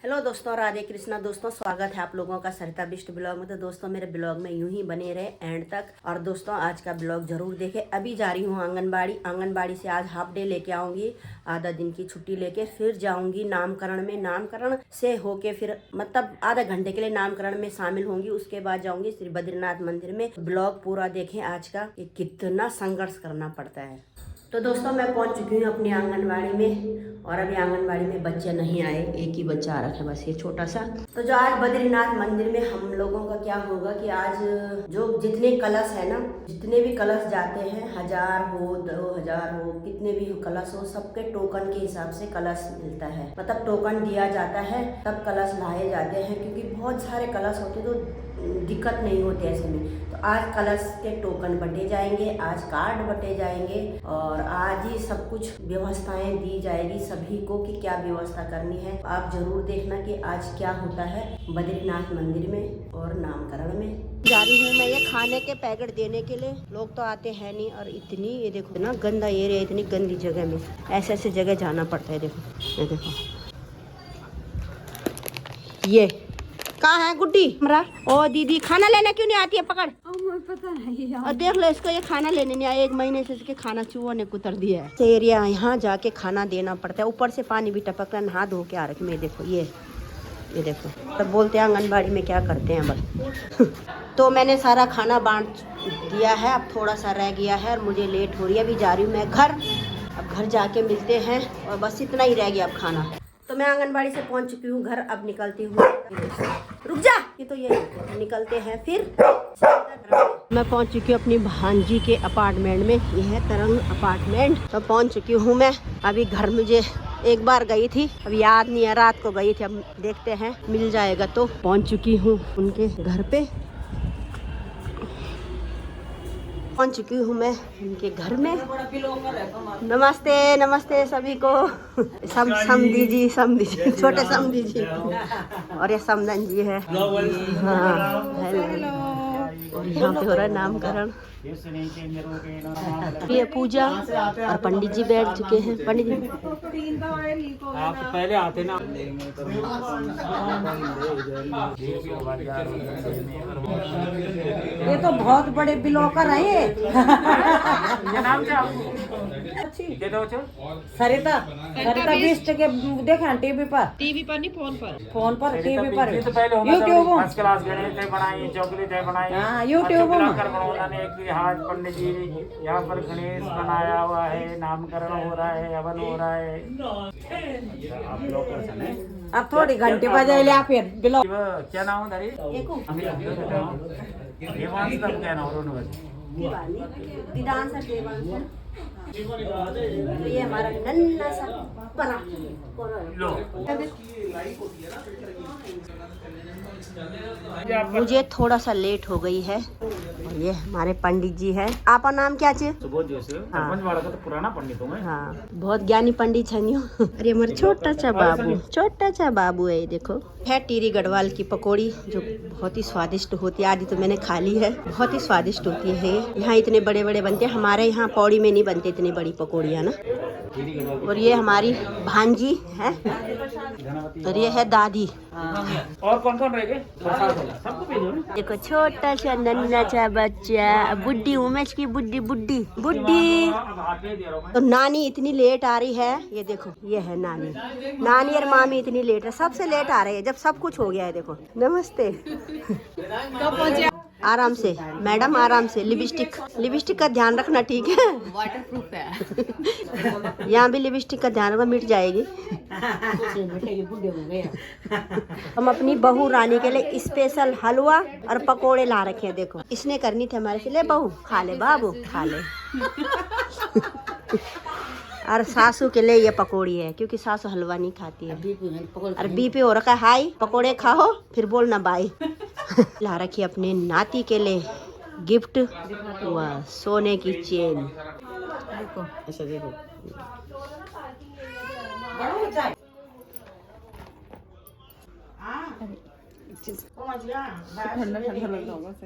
Hello दोस्तों, राधे कृष्णा। दोस्तों स्वागत है आप लोगों का सरिता बिष्ट ब्लॉग में। तो दोस्तों मेरे ब्लॉग में यूं ही बने रहे एंड तक। और दोस्तों आज का ब्लॉग जरूर देखें। अभी जा रही हूँ आंगनबाड़ी से आज हाफ डे लेके आऊंगी, आधा दिन की छुट्टी लेके फिर जाऊंगी नामकरण में। नामकरण से होके फिर मतलब आधा घंटे के लिए नामकरण में शामिल होंगी। उसके बाद जाऊंगी श्री बद्रीनाथ मंदिर में। ब्लॉग पूरा देखें आज का कि कितना संघर्ष करना पड़ता है। तो दोस्तों मैं पहुंच चुकी हूँ अपनी आंगनबाड़ी में और अभी आंगनबाड़ी में बच्चे नहीं आए, एक ही बच्चा आ रखा है बस, ये छोटा सा। तो जो आज बद्रीनाथ मंदिर में हम लोगों का क्या होगा कि आज जो जितने कलश है ना, जितने भी कलश जाते हैं, 1000 हो 2000 हो, कितने भी कलश हो, सबके टोकन के हिसाब से कलश मिलता है। मतलब टोकन दिया जाता है तब कलश लाए जाते हैं, क्योंकि बहुत सारे कलश होते तो दिक्कत नहीं होती ऐसे में। तो आज कलश के टोकन बटे जाएंगे, आज कार्ड बटे जाएंगे और आज ही सब कुछ व्यवस्थाएं दी जाएगी सभी को कि क्या व्यवस्था करनी है। आप जरूर देखना कि आज क्या होता है बद्रीनाथ मंदिर में और नामकरण में। जा रही हूँ मैं ये खाने के पैकेट देने के लिए। लोग तो आते हैं नहीं और इतनी ये देखो ना गंदा एरिया, इतनी गंदी जगह में ऐसे ऐसे जगह जाना पड़ता है। देखो ये देखो, ये कहाँ है गुड्डी हमारा? ओ दीदी खाना लेने क्यों नहीं आती है? पकड़। पता नहीं और देख लो इसको, ये खाना लेने नहीं आया। 1 महीने से इसके खाना चूहों ने कुतर दिया है। एरिया यहाँ जाके खाना देना पड़ता है, ऊपर से पानी भी टपक रहा है। नहा धो के आ रखी मैं। देखो ये देखो, तब बोलते हैं आंगनबाड़ी में क्या करते हैं बस। तो मैंने सारा खाना बांट दिया है, अब थोड़ा सा रह गया है और मुझे लेट हो रही है। अभी जा रही हूँ मैं घर, अब घर जाके मिलते हैं और बस इतना ही रह गया अब खाना। तो मैं आंगनबाड़ी से पहुंच चुकी हूँ घर, अब निकलती हूँ। रुक जा, ये तो ये निकलते हैं फिर। मैं पहुंच चुकी हूँ अपनी भांजी के अपार्टमेंट में। यह है तरंग अपार्टमेंट। तो पहुंच चुकी हूँ मैं। अभी घर मुझे एक बार गई थी, अब याद नहीं है, रात को गई थी। अब देखते हैं मिल जाएगा। तो पहुंच चुकी हूँ उनके घर पे, पहुंच चुकी हूँ मैं उनके घर में। नमस्ते नमस्ते सभी को। समधी जी छोटे समधी जी और ये समधन जी है। हाँ हेलो। और यहाँ पे हो रहा है नामकरण, ये पूजा और पंडित जी बैठ चुके हैं। पंडित जी आप पहले आते ना। ये तो बहुत बड़े ब्लॉकर है। सरिता बिष्ट के देखे टीवी पर नहीं, फोन पर टीवी पर, यूट्यूब हाँ यूट्यूब में। हाथ पंडित जी यहाँ पर गणेश बनाया हुआ है, नामकरण हो रहा है, हवन हो रहा है। अब थोड़ी घंटे बजे ले आप ब्लॉक। क्या नाम है? क्या नाम है? तो ये हमारा नन्हा सा बना मुझे थोड़ा सा लेट हो गई है। और ये हमारे पंडित जी है। आपका नाम क्या चे? हाँ। तो पुराना पंडित हूँ मैं। हाँ बहुत ज्ञानी पंडित है। अरे हमारा छोटा सा बाबू है। ये देखो है टीरी गढ़वाल की पकौड़ी, जो बहुत ही स्वादिष्ट होती है। आदि तो मैंने खा ली है, बहुत ही स्वादिष्ट होती है। यहाँ इतने बड़े बड़े बनते हैं, हमारे यहाँ पौड़ी में नहीं बनते इतनी बड़ी पकौड़ियाँ ना। और ये हमारी भांजी है और ये है दादी। और कौन कौन रह गए? देखो छोटा सा नन्हा सा बच्चा, बुड्ढी उमेश की बुड्ढी। तो नानी इतनी लेट आ रही है। ये देखो ये है नानी और मामी इतनी लेट है, सबसे लेट आ रही है जब सब कुछ हो गया है। देखो नमस्ते। आराम से मैडम, आराम से। लिपस्टिक का ध्यान रखना, ठीक है? वाटरप्रूफ है। यहाँ भी लिपस्टिक का ध्यान रखना, मिट जाएगी। हम अपनी बहू रानी के लिए स्पेशल हलवा और पकोड़े ला रखे हैं। देखो इसने करनी थी हमारे से। ले बहू खा ले, बाबू खा ले। और सासू के लिए ये पकोड़ी है, क्योंकि सासू हलवा नहीं खाती है। और बीपी हो रखा है हाई, पकोड़े खाओ फिर बोलना बाय। ला रखी अपने नाती के लिए गिफ्ट, वह सोने की चेन। देखो ऐसा देखो।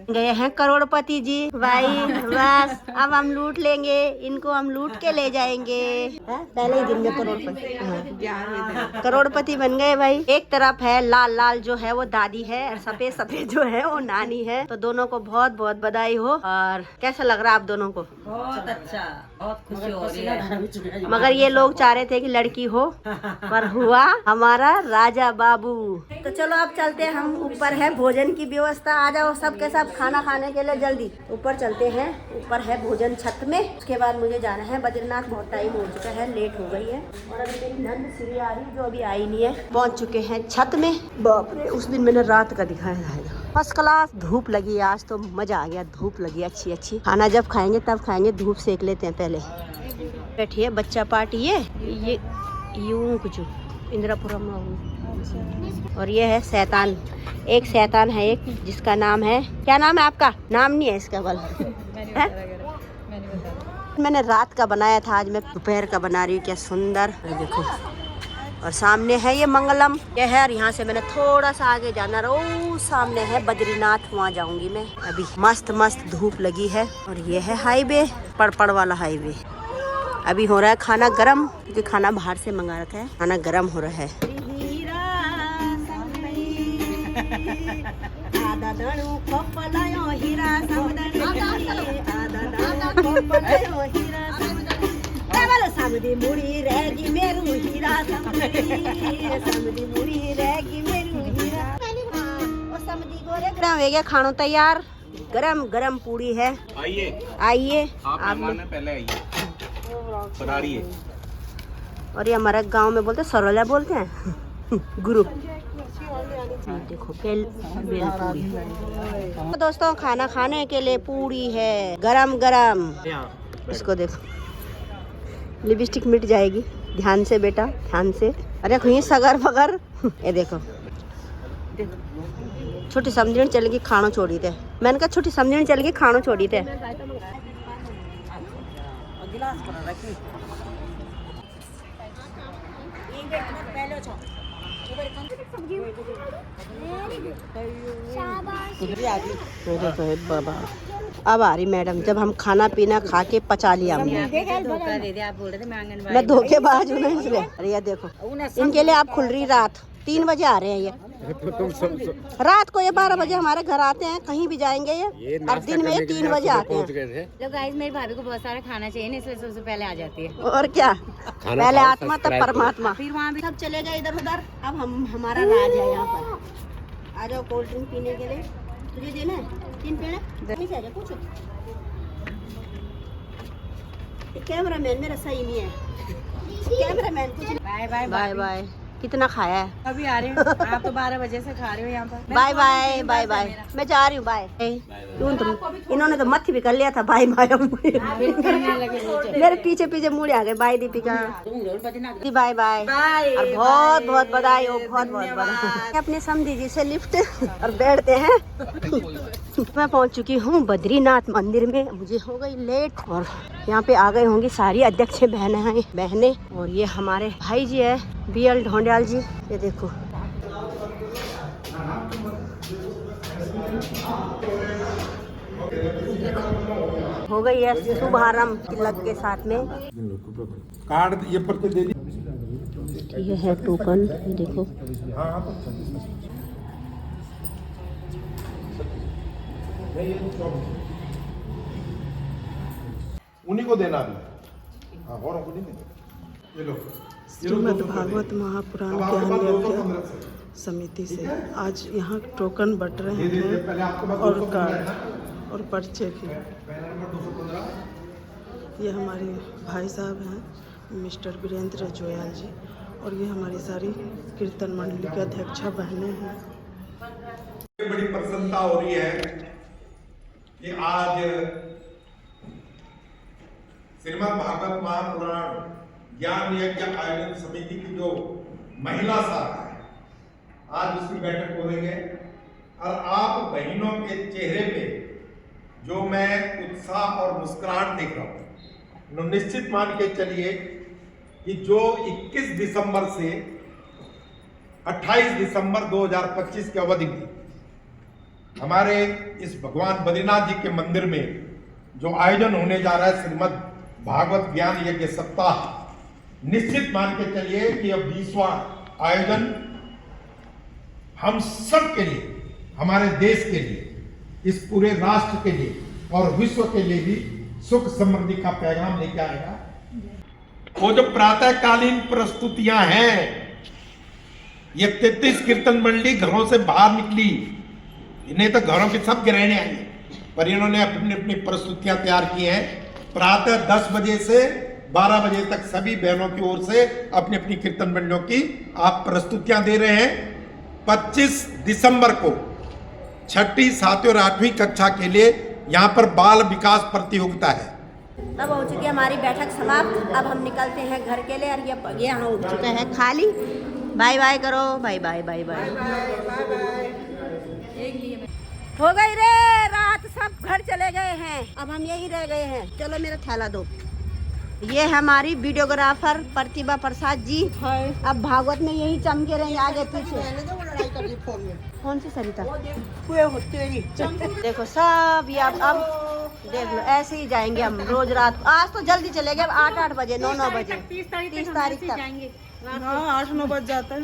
गए हैं करोड़पति जी भाई, बस अब हम लूट लेंगे इनको, हम लूट के ले जाएंगे। पहले ही दिन में करोड़पति, करोड़पति बन गए भाई। एक तरफ है लाल लाल जो है वो दादी है, और सफेद सफेद जो है वो नानी है। तो दोनों को बहुत बहुत बधाई हो। और कैसा लग रहा है आप दोनों को? बहुत अच्छा, बहुत खुशी हो रही है। मगर ये लोग चाह रहे थे कि लड़की हो, पर हुआ हमारा राजा बाबू। तो चलो अब चलते हैं, हम ऊपर है भोजन की व्यवस्था। आ जाओ सबके सब खाना खाने के लिए, जल्दी ऊपर चलते हैं। ऊपर है भोजन छत में। उसके बाद मुझे जाना है बद्रीनाथ, बहुत टाइम हो चुका है, लेट हो गई है। और अभी मेरी नंद श्री आ रही जो अभी आई नहीं है। पहुंच चुके हैं छत में। बाप रे, उस दिन मैंने रात का दिखाया है। फर्स्ट क्लास धूप लगी है आज, तो मजा आ गया। धूप लगी अच्छी अच्छी। खाना जब खाएंगे तब खाएंगे, धूप सेक लेते हैं पहले। बैठिए बच्चा पार्टी, ये यूं कुछ इंदिरापुरम में। और ये है शैतान, एक शैतान है एक, जिसका नाम है, क्या नाम है आपका? नाम नहीं है इसका बल। मैंने रात का बनाया था, आज मैं दोपहर का बना रही हूँ। क्या सुंदर देखो। और सामने है ये मंगलम, ये है। और यहाँ से मैंने थोड़ा सा आगे जाना रहा, सामने है बद्रीनाथ, वहाँ जाऊंगी मैं अभी। मस्त मस्त धूप लगी है। और ये है हाईवे, पड़पड़ वाला हाईवे। अभी हो रहा है खाना गरम, क्योंकि खाना बाहर से मंगा रखा है। खाना गरम हो रहा है। हो गया खाना तैयार, गरम गरम पूरी है। आइए आइए, आप पहले आइए, बना रही है। और ये हमारे गांव में बोलते सरोला बोलते हैं गुरु। देखो बेल पूरी। तो दोस्तों खाना खाने के लिए पूरी है गरम गरम। इसको देखो, लिपस्टिक मिट जाएगी। ध्यान से बेटा, ध्यान से। अरे खुई सगर फगर। ये देखो, छोटी समझण चल गई, खानो छोड़ी थे। मैंने कहा छोटी समझण चल गई, खानो छोड़ी थे। बाबा अब आ रही मैडम, जब हम खाना पीना खा के पचा लिया हमने। मैं धोखेबाज हूँ ना इसलिए। अरे ये देखो, इनके लिए आप खुल रही रात 3 बजे आ रहे हैं ये। रात को ये 12 बजे हमारे घर आते हैं, कहीं भी जाएंगे ये। अब दिन में ये 3 बजे आते हैं। तो गाइस मेरी भाभी को बहुत सारा खाना चाहिए, इसलिए सबसे पहले आ जाती है। और क्या, पहले आत्मा तब परमात्मा। फिर वहाँ भी सब चले गए इधर उधर। अब हम हमारा राज है यहाँ पर। आ जाओ कोल्ड ड्रिंक पीने के लिए। तुझे देना है 3 पेड़? पूछो। कैमरा मैन मेरा सही नहीं है। कैमरा मैन कुछ। Bye bye bye bye. कितना खाया है? अभी आ रही हूँ। आप तो 12 बजे से खा रहे हो यहाँ पर। बाय बाय बाय बाय, मैं जा रही हूँ। बाय। इन्होंने तो मत्थी भी कर लिया था। Bye bye. मेरे पीछे पीछे मुड़े आ गए। Bye Deepika, bye bye. और बहुत बहुत बधाई हो, बहुत बहुत बधाई। अपने समधी जी से लिफ्ट और बैठते हैं। मैं पहुंच चुकी हूँ बद्रीनाथ मंदिर में। मुझे हो गई लेट, और यहाँ पे आ गए होंगी सारी अध्यक्ष बहनें। और ये हमारे भाई जी है BL ढोंडियाल जी। ये देखो, हो गई है शुभारंभ तिलक के साथ में। कार्ड ये पढ़ते दे दी। ये है टोकन, ये देखो। उन्हीं को देना भी। हाँ, और को नहीं देना। ये लो। श्रीमद् भागवत महापुराण ज्ञान यज्ञ समिति से आज यहाँ टोकन बट रहे हैं, और कार्ड और पर्चे भी। ये हमारे भाई साहब हैं मिस्टर वीरेंद्र जोयाल जी, और ये हमारी सारी कीर्तन मंडली के अध्यक्षा बहनें हैं। बड़ी प्रसन्नता हो रही है कि आज श्रीमद् भागवत महापुराण ज्ञान यज्ञ आयोजन समिति की जो महिला शाखा है, आज उसकी बैठक हो रही है। और आप बहनों के चेहरे पे जो मैं उत्साह और मुस्कुराहट देख रहा हूँ, निश्चित मान के चलिए कि जो 21 दिसंबर से 28 दिसंबर 2025 की अवधि में हमारे इस भगवान बद्रीनाथ जी के मंदिर में जो आयोजन होने जा रहा है श्रीमद् भागवत ज्ञान यज्ञ सप्ताह, निश्चित मान के चलिए कि अब 20वां आयोजन हम सब के लिए, हमारे देश के लिए, इस पूरे राष्ट्र के लिए और विश्व के लिए भी सुख समृद्धि का पैगाम लेके आएगा। वो जो प्रातःकालीन प्रस्तुतियां हैं, ये 33 कीर्तन मंडली घरों से बाहर निकली, इन्हें तो घरों की सब गृहिणी आई, पर इन्होंने अपनी अपनी प्रस्तुतियां तैयार की हैं। प्रातः 10 बजे से 12 बजे तक सभी बहनों की ओर से अपनी अपनी कीर्तन मंडलियों की आप प्रस्तुतियां दे रहे हैं। 25 दिसंबर को 6ठी, 7वीं और 8वीं कक्षा के लिए यहाँ पर बाल विकास प्रतियोगिता है। तब हो चुकी है हमारी बैठक समाप्त। अब हम निकलते हैं घर के लिए। और ये यहाँ हो चुका है खाली। बाय बाय करो, बाय बाय बाय बाय। हो गई रे रात, सब घर चले गए हैं, अब हम यही रह गए हैं। चलो मेरा थैला दो। ये हमारी वीडियोग्राफर प्रतिभा प्रसाद जी। अब भागवत में यही चमके रहे आगे पीछे। कौन सी सरिता? देखो सब ये अब देख लो, ऐसे ही जाएंगे हम रोज रात। आज तो जल्दी चले गए, 8-8 बजे, 9-9 बजे, 30 तारीख तक। हाँ 8-9 बज जाता है।